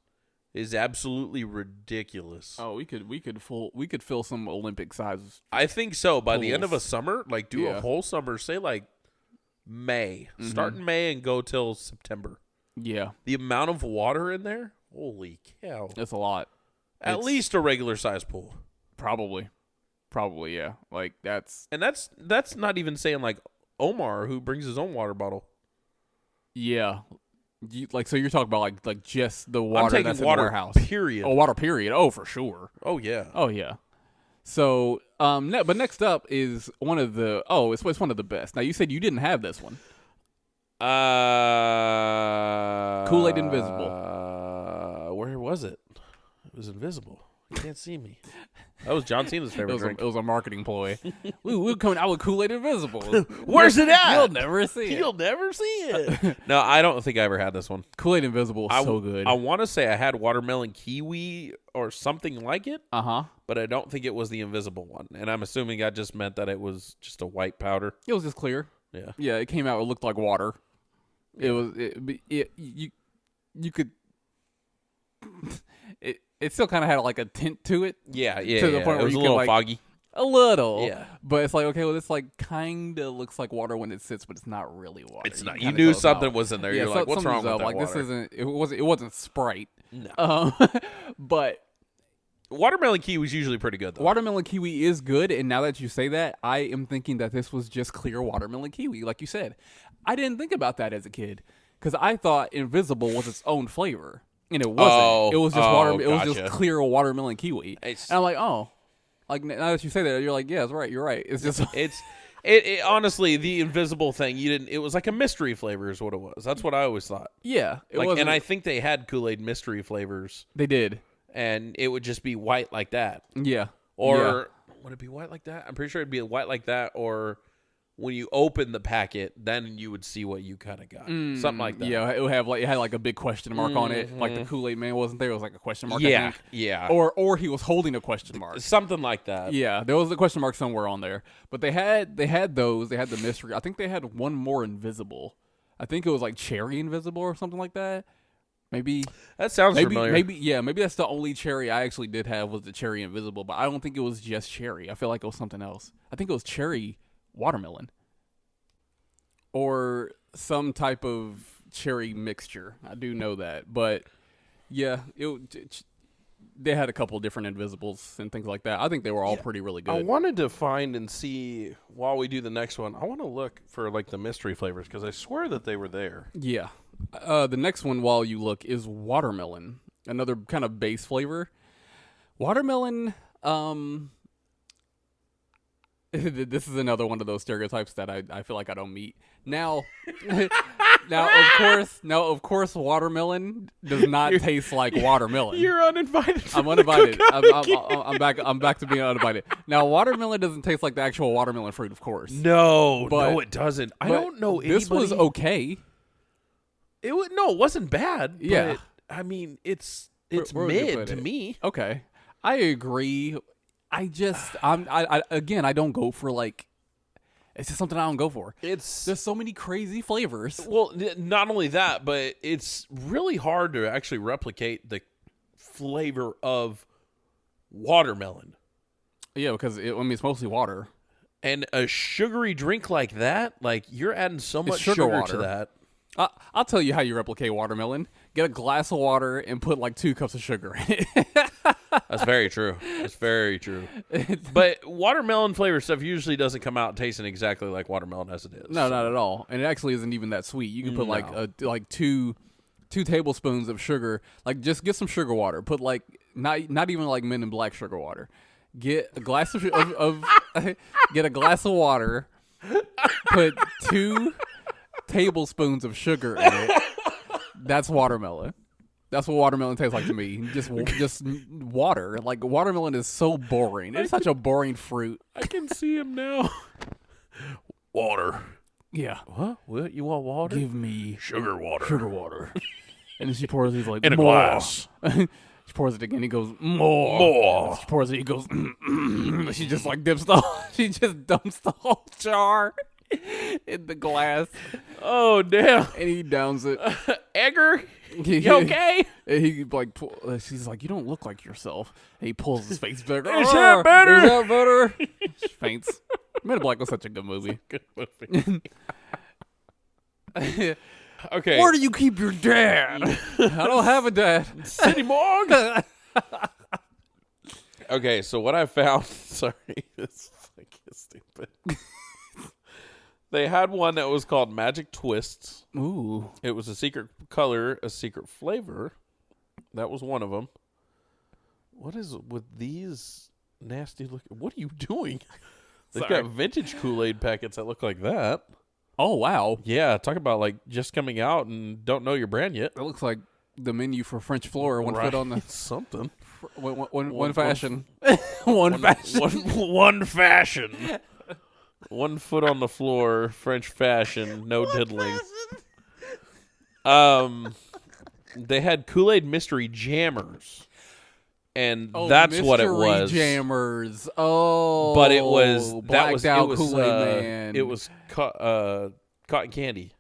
is absolutely ridiculous. oh, we could fill some Olympic size. I think so. By the end of a Pools. summer, like do a Yeah. whole summer, say like May, start in May and go till September. Yeah, The amount of water in there, holy cow! that's a lot. At least a regular size pool, Probably, yeah. Like that's and that's not even saying like Omar who brings his own water bottle. yeah. So you're talking about like just the water I'm taking that's water, in the warehouse. period. Oh, water period. Oh, for sure. Oh yeah. Oh yeah. So but next up is one of the it's one of the best. Now you said you didn't have this one. Kool-Aid Invisible. Where was it? It was invisible. You can't see me. That was John Cena's favorite drink. It was a marketing ploy. We're coming out with Kool-Aid Invisible. Where's it at? You'll never see it. You'll never see it. No, I don't think I ever had this one. Kool-Aid Invisible is so good. I want to say I had watermelon kiwi or something like it, Uh-huh. but I don't think it was the invisible one. And I'm assuming that just meant that it was just a white powder. It was just clear. Yeah. Yeah, it came out. It looked like water. You could. It still kind of had like a tint to it. Yeah. To the point It where was a you little could, like, foggy. A little. Yeah. But it's like, okay, well, this like kind of looks like water when it sits, but it's not really water. It's not. You kinda knew tell something about- was in there. Yeah, You're like, what's wrong with that like water? this isn't. It wasn't Sprite. No. But Watermelon kiwi was usually pretty good, though. watermelon kiwi is good, and now that you say that, I am thinking that this was just clear watermelon kiwi, like you said. I didn't think about that as a kid because I thought Invisible was its own flavor, and it wasn't. Oh, it was just It was gotcha. just clear watermelon kiwi. It's- And I'm like, oh, like now that you say that, you're like, yeah, that's right. You're right. It's just It honestly, the invisible thing, it was like a mystery flavor is what it was. That's what I always thought. yeah. It Like, wasn't, and I think they had Kool-Aid mystery flavors, they did. and it would just be white like that. Yeah. Or would it be white like that? I'm pretty sure it'd be white like that. Or when you open the packet, then you would see what you kind of got. Something like that. Yeah, it would have it had like a big question mark on it. Like the Kool-Aid man wasn't there. It was like a question mark. I Yeah. think. Yeah. Or he was holding a question mark. Something like that. Yeah, there was a question mark somewhere on there. But they had those. They had the mystery. I think they had one more invisible. I think it was like cherry invisible or something like that. Maybe That sounds familiar. maybe that's the only cherry I actually did have was the cherry invisible. But I don't think it was just cherry. I feel like it was something else. I think it was cherry watermelon. Or some type of cherry mixture. I do know that. But yeah, they had a couple of different invisibles and things like that. I think they were all really good. I wanted to find and see while we do the next one. I want to look for like the mystery flavors because I swear that they were there. Yeah. The next one, while you look, is watermelon. Another kind of base flavor. Watermelon, this is another one of those stereotypes that I feel like I don't meet. Now, of course, watermelon does not taste like watermelon. You're uninvited. I'm uninvited. I'm back to being uninvited. Now, watermelon doesn't taste like the actual watermelon fruit, of course. No, But- no, it doesn't. I But don't know anybody. This was okay. It wasn't bad. Yeah. But, I mean, it's Where would you mid put to it? me. Okay, I agree. I again, I don't go for like. It's just something I don't go for. There's so many crazy flavors. Well, not only that, but it's really hard to actually replicate the flavor of watermelon. Yeah, because it's mostly water. And a sugary drink like that, like you're adding so much sugar sugar water. to that. I'll tell you how you replicate watermelon. Get a glass of water and put like 2 cups of sugar in it. That's very true. That's very true. But watermelon flavor stuff usually doesn't come out tasting exactly like watermelon as it is. No, not at all. And it actually isn't even that sweet. You can put like 2 tablespoons of sugar. Like just get some sugar water. Put like not even like Men in Black sugar water. Get a glass of get a glass of water. Put 2 tablespoons of sugar in it. That's watermelon. That's what watermelon tastes like to me. Just water. Like watermelon is so boring. It's such a boring fruit. I can see him now. Water. Yeah. What? You want water? Give me sugar water. sugar water. And then she pours these like In a more. glass. She pours it again. He goes more. More. She pours it. He goes. She just like dips the. She just dumps the whole jar in the glass, Oh, damn. and he downs it. Egger, you okay? And he like. She's like, you don't look like yourself. And he pulls his face back. Is that better? Is that better? She faints. Men in Black was such a good movie. Good movie. Okay. Where do you keep your dad? I don't have a dad. City Morgue. Okay, so what I found, sorry, it's like stupid. They had one that was called Magic Twists. Ooh. It was a secret color, a secret flavor. That was one of them. What is with these nasty looking? What are you doing? They've Sorry. got vintage Kool-Aid packets that look like that. Oh wow. Yeah, talk about like just coming out and don't know your brand yet. It looks like the menu for French Floor. One foot on the something. one fashion. One fashion. One fashion. 1 foot on the floor, French fashion, no diddling. They had Kool-Aid Mystery Jammers, and that's what it was. Jammers. Oh, But it was blacked out it was, Kool-Aid Man. It was cotton candy,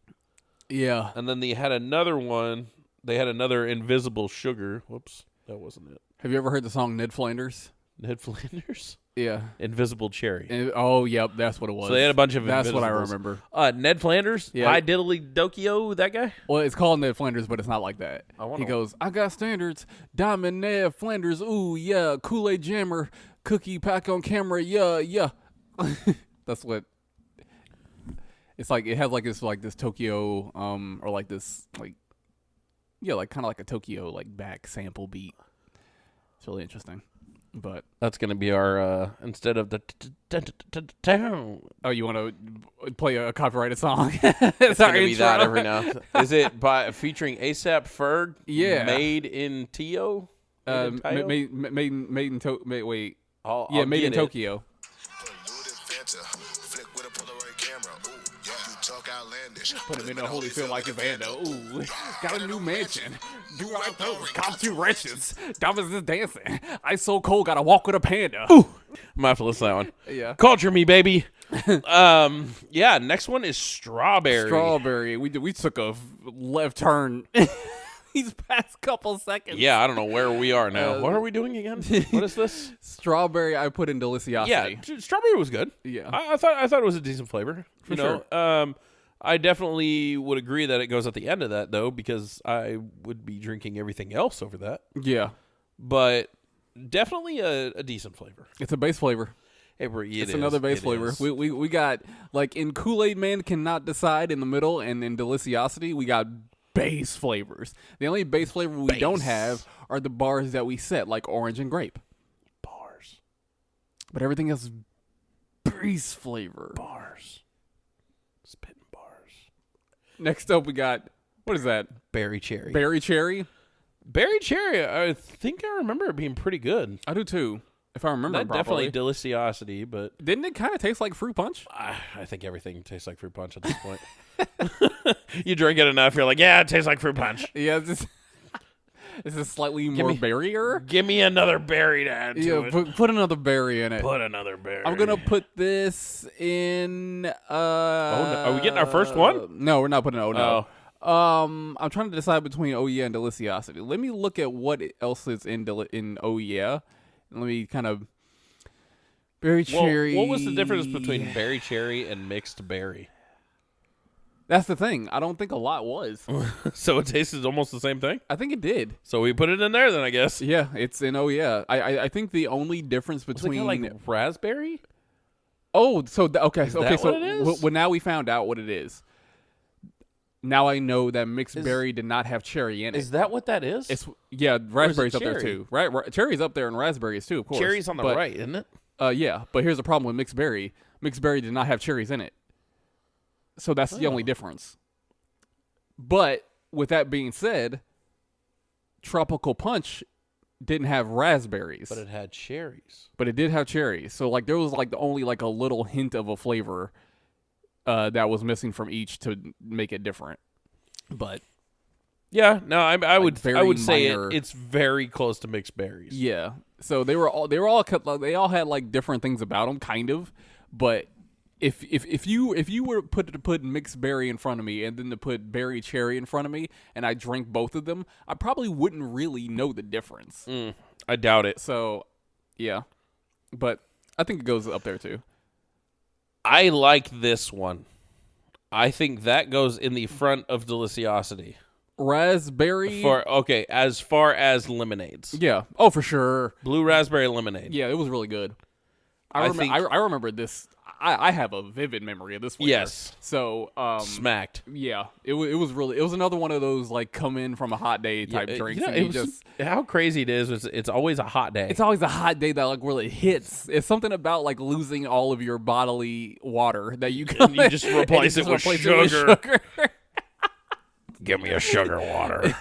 yeah. and then they had another one. They had another invisible sugar. Whoops, that wasn't it. Have you ever heard the song Ned Flanders? Ned Flanders. Yeah. Invisible cherry. Oh, yep, that's what it was. So they had a bunch of That's what I invisibles. remember. Ned Flanders. Yeah. High Diddly Dokio. That guy. Well, it's called Ned Flanders, but it's not like that. wanna- He goes, I got standards. Diamond Ned Flanders. Ooh, yeah. Kool-Aid Jammer. Cookie pack on camera. Yeah. That's what. It's like it has like this Tokyo or like this like kind of like a Tokyo like back sample beat. It's really interesting. But That's gonna be our instead of the town. oh, you want to play a copyrighted song? It's gonna be that every now. Is it featuring ASAP Ferg? Yeah. Made in Tio. Made in Tokyo. Wait. I'll Made in get it. Tokyo. Put him in a Holyfield like a Vanda. Ooh, got a new mansion. Do I those? Cop 2 wretches. Diamonds is dancing. Ice so cold, gotta walk with a panda. Ooh. I'm gonna have to listen to that one. Yeah. Culture me, baby. Yeah. Next one is strawberry. Strawberry. We took a left turn these past couple seconds. Yeah, I don't know where we are now. What are we doing again? What is this? Strawberry. I put in Deliciosity. Yeah, strawberry was good. Yeah. I thought it was a decent flavor. For sure. I definitely would agree that it goes at the end of that though, because I would be drinking everything else over that. Yeah. But definitely a decent flavor. It's a base flavor. It's Another base flavor. We got like in Kool-Aid Man cannot decide in the middle, and in Deliciosity we got base flavors. The only base flavor we don't have are the bars that we set, like orange and grape. Bars. But everything else is base flavor. Bars. Spitting bars. Next up we got, what is that? Berry cherry. Berry cherry? Berry cherry, I think I remember it being pretty good. I do too. if I remember That properly. definitely deliciosity, but Didn't it kind of taste like fruit punch? I think everything tastes like fruit punch at this point. You drink it enough, you're like, yeah, it tastes like fruit punch. Yeah, this is slightly more berryer. Give me another berry to add to it. Put another berry in it. Put another berry. I'm gonna put this in. Are we getting our first one? No, we're not putting. Oh no. Oh. I'm trying to decide between Oh Yeah and Deliciosity. Let me look at what else is in Oh Yeah. Let me kind of berry cherry. What was the difference between berry cherry and mixed berry? That's the thing. I don't think a lot was. So it tasted almost the same thing? I think it did. So we put it in there then, I guess. Yeah, it's in Oh Yeah. I think the only difference between Was it like raspberry? oh, so okay, Is okay, that so what it is? well, now we found out what it is. Now I know that mixed berry did not have cherry in it. Is that what that is? It's raspberries up there cherry? too. Right, cherry's up there and raspberries too, of course. Cherry's on the right, isn't it? Yeah, but here's the problem with mixed berry. Mixed berry did not have cherries in it. So that's the only difference. But with that being said, Tropical Punch didn't have raspberries. But it had cherries. But it did have cherries. So like there was like only like a little hint of a flavor that was missing from each to make it different. But Yeah, no, I would say minor. it's very close to mixed berries. yeah, so they all had like different things about them, kind of. But if you were to put mixed berry in front of me and then to put berry cherry in front of me and I drank both of them, I probably wouldn't really know the difference. I doubt it. So, yeah, but I think it goes up there too. I like this one. I think that goes in the front of deliciosity. Raspberry. As far as lemonades. Yeah. Oh, for sure. Blue raspberry lemonade. Yeah, it was really good. I remember this. I have a vivid memory of this one. Yes. So, Smacked. yeah, it was another one of those like come in from a hot day type drinks. And how crazy it is it's always a hot day. it's always a hot day that like really hits. It's something about like losing all of your bodily water that you can you just replace it with sugar. Give me a sugar water.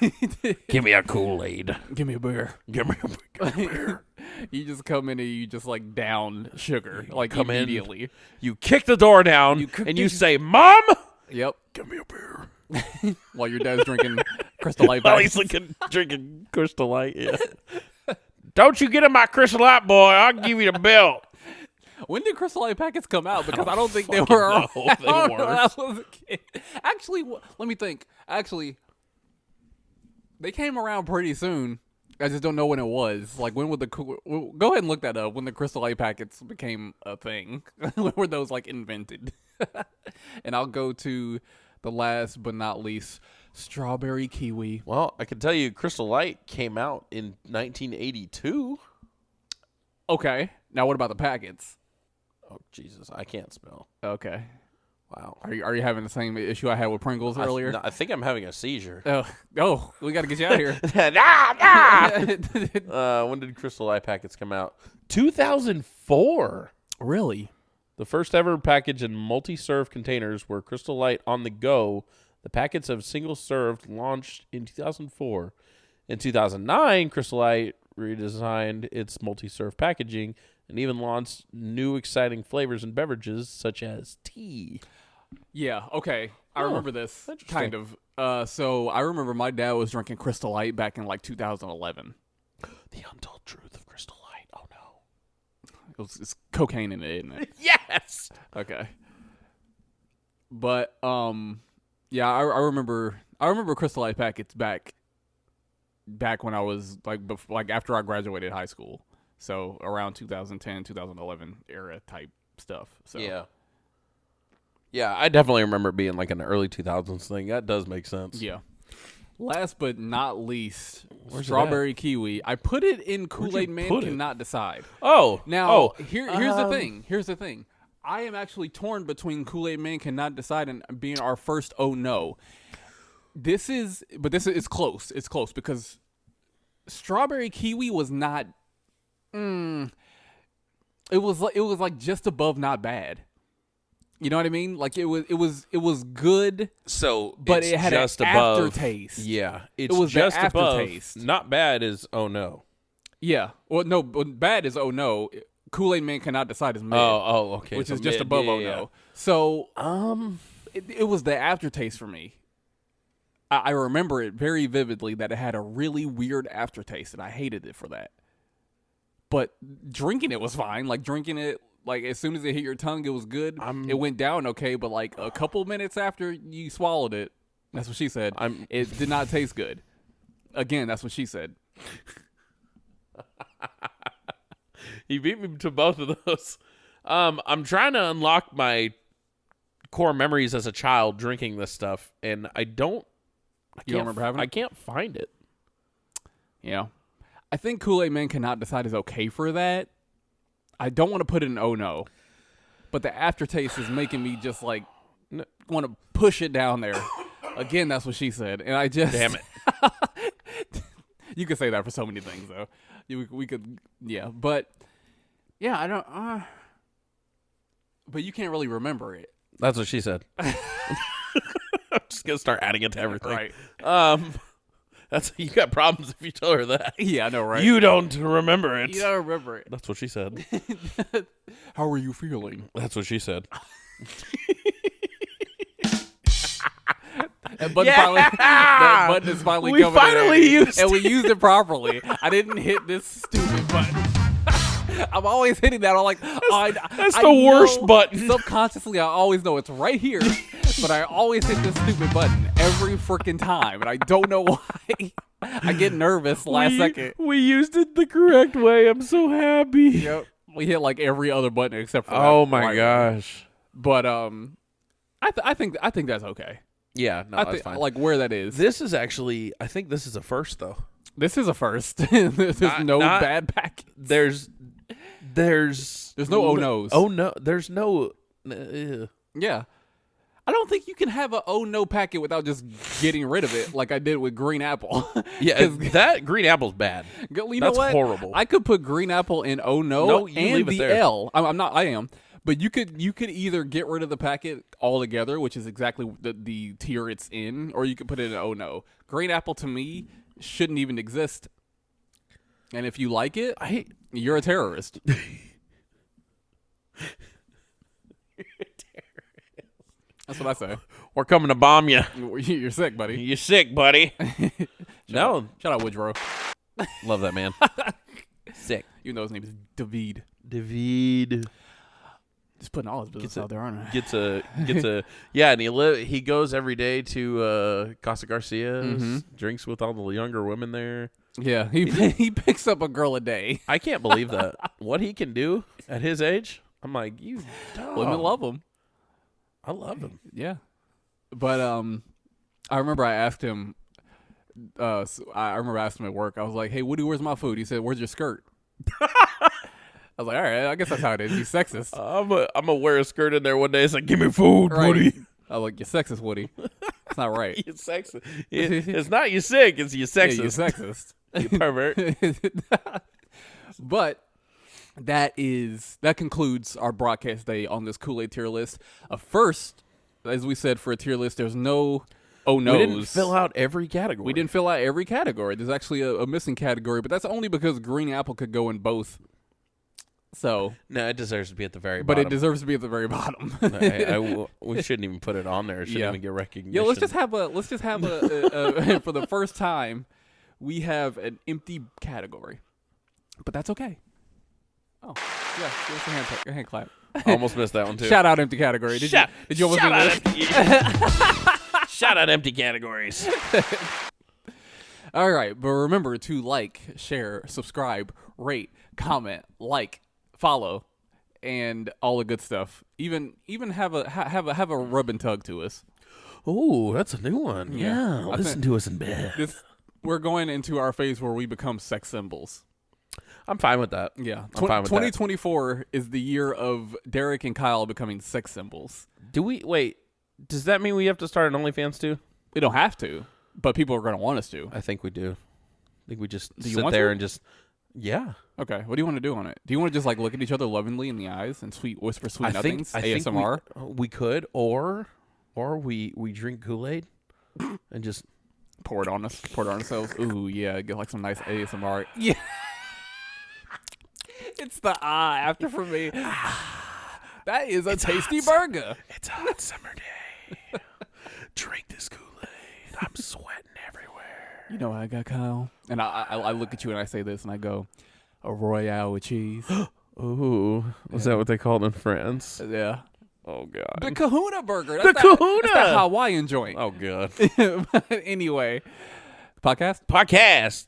Give me a Kool-Aid. Give me a beer. Give me a beer. You just come in and you just like down sugar like come in. immediately. You kick the door down and you say, "Mom, Yep. give me a beer." While your dad's drinking Crystal Light. While he's drinking Crystal Light. Yeah. Don't you get in my Crystal Light, boy. I'll give you the bill. When did Crystal Light packets come out? Because I don't think they fucking were around. know. They weren't. when I was a kid. Actually, let me think. Actually, they came around pretty soon. I just don't know when it was. Like, when would go ahead and look that up. When the Crystal Light packets became a thing. When were those, like, invented? And I'll go to the last but not least, strawberry kiwi. Well, I can tell you Crystal Light came out in 1982. Okay. Now, what about the packets? Oh, Jesus. I can't spell. Okay. Wow. Are you having the same issue I had with Pringles earlier? I think I'm having a seizure. Oh, we got to get you out of here. When did Crystal Light packets come out? 2004. Really? The first ever package in multi-serve containers were Crystal Light on the go. The packets of single-served launched in 2004. In 2009, Crystal Light redesigned its multi-serve packaging and even launched new exciting flavors and beverages such as tea. Yeah, okay. I remember this, kind of. So I remember my dad was drinking Crystal Light back in like 2011. The untold truth of Crystal Light. Oh, no. It's cocaine in it, isn't it? Yes! Okay. But, yeah, I remember Crystal Light packets back when I was, like after I graduated high school. So around 2010, 2011 era type stuff. So Yeah. Yeah, I definitely remember it being like an early 2000s thing. That does make sense. Yeah. Last but not least, Where's strawberry kiwi. I put it in Kool-Aid Man put it? Cannot Decide. Oh. Now, here's the thing. Here's the thing. I am actually torn between Kool-Aid Man Cannot Decide and being our first oh no. This is close. It's close because strawberry kiwi was not it was like just above not bad. You know what I mean? Like it was good. So, but it's it had just an above aftertaste. Yeah, It was just the above. aftertaste. Not bad is oh no. Yeah. Well, no, but bad is oh no. Kool-Aid Man cannot decide is mid. Okay. Which so is just mid, above yeah, oh yeah. no. So it was the aftertaste for me. I remember it very vividly that it had a really weird aftertaste, and I hated it for that. But drinking it was fine. Like drinking it, like as soon as it hit your tongue, it was good. It went down okay, but like a couple minutes after you swallowed it, that's what she said. It did not taste good. Again, that's what she said. You beat me to both of those. I'm trying to unlock my core memories as a child drinking this stuff, and I don't remember having it? I can't find it. Yeah. I think Kool-Aid Man cannot decide is okay for that. I don't want to put it in oh no, but the aftertaste is making me just like want to push it down there. Again, that's what she said, and I just damn it. You could say that for so many things, though. We could, yeah, but yeah, I don't. But you can't really remember it. That's what she said. I'm just gonna start adding it to everything. Right. That's you got problems if you tell her that. Yeah, I know, right? You don't remember it. You don't remember it. That's what she said. How are you feeling? That's what she said. That button is finally we coming finally in, used and we used it properly. I didn't hit this stupid button. I'm always hitting that. I'm like, that's the worst button. Subconsciously, I always know it's right here, but I always hit this stupid button every freaking time, and I don't know why. I get nervous last second. We used it the correct way. I'm so happy. Yep. We hit like every other button except for oh that my gosh. But I think that's okay. Yeah, no, that's fine. Like where that is. This is actually, I think this is a first though. This is a first. There's no bad pack. There's no oh no's. Oh no, there's no. Yeah. I don't think you can have a oh no packet without just getting rid of it like I did with green apple. Yeah, that green apple's bad. You know That's what? horrible. I could put green apple in oh no you and leave it the there. L. I am. But you could either get rid of the packet altogether, which is exactly the tier it's in, or you could put it in oh no. Green apple to me shouldn't even exist. And if you like it, you're a terrorist. That's what I say. We're coming to bomb you. You're sick, buddy. You're sick, buddy. Shout out Woodrow. Love that man. Sick. You know his name is David. David. Just putting all his business out there, aren't I? Gets a yeah, and he goes every day to Casa Garcia's, drinks with all the younger women there. Yeah, he picks up a girl a day. I can't believe that. What he can do at his age, I'm like, you dog. Women love him. I love him. Yeah, but I remember I asked him. I remember asking him at work. I was like, "Hey, Woody, where's my food?" He said, "Where's your skirt?" I was like, all right, I guess that's how it is. He's sexist. I'm gonna wear a skirt in there one day. It's like, give me food, right. Woody. I was like, you're sexist, Woody. It's not right. You're sexist. It's not you sick. It's you sexist. Yeah, you're sexist. You pervert. But that concludes our broadcast day on this Kool-Aid tier list. First, as we said, for a tier list, there's no oh no's. We didn't fill out every category. We didn't fill out every category. There's actually a missing category, but that's only because green apple could go in both. So no, it deserves to be at the very bottom. But it deserves to be at the very bottom. We shouldn't even put it on there. It shouldn't even get recognition. Yeah, let's just have a for the first time, we have an empty category, but that's okay. Oh yeah, give us a hand clap. Almost missed that one too. Shout out empty category. Did you almost do this? Shout out empty categories. All right, but remember to like, share, subscribe, rate, comment, follow, and all the good stuff. Even have a rub and tug to us. Oh, that's a new one. Yeah, listen to us in bed. We're going into our phase where we become sex symbols. I'm fine with that. Yeah, I'm fine with 2024 is the year of Derek and Kyle becoming sex symbols. Does that mean we have to start an OnlyFans too? We don't have to, but people are going to want us to. I think we do. I think we just sit there and just. Yeah. Okay. What do you want to do on it? Do you want to just look at each other lovingly in the eyes and whisper sweet nothings? ASMR. We could, or we drink Kool-Aid and just pour it on us. Pour it on ourselves. Ooh, yeah. Get some nice ASMR. Yeah. It's the after for me. That is a tasty burger. It's a hot summer day. Drink this Kool-Aid. I'm sweating everywhere. You know what I got, Kyle? And I look at you and I say this and I go, a Royale with cheese. Ooh, is that what they call it in France? Yeah. Oh God. The Kahuna burger. The Kahuna! That's that Hawaiian joint. Oh God. Anyway, podcast? Podcast.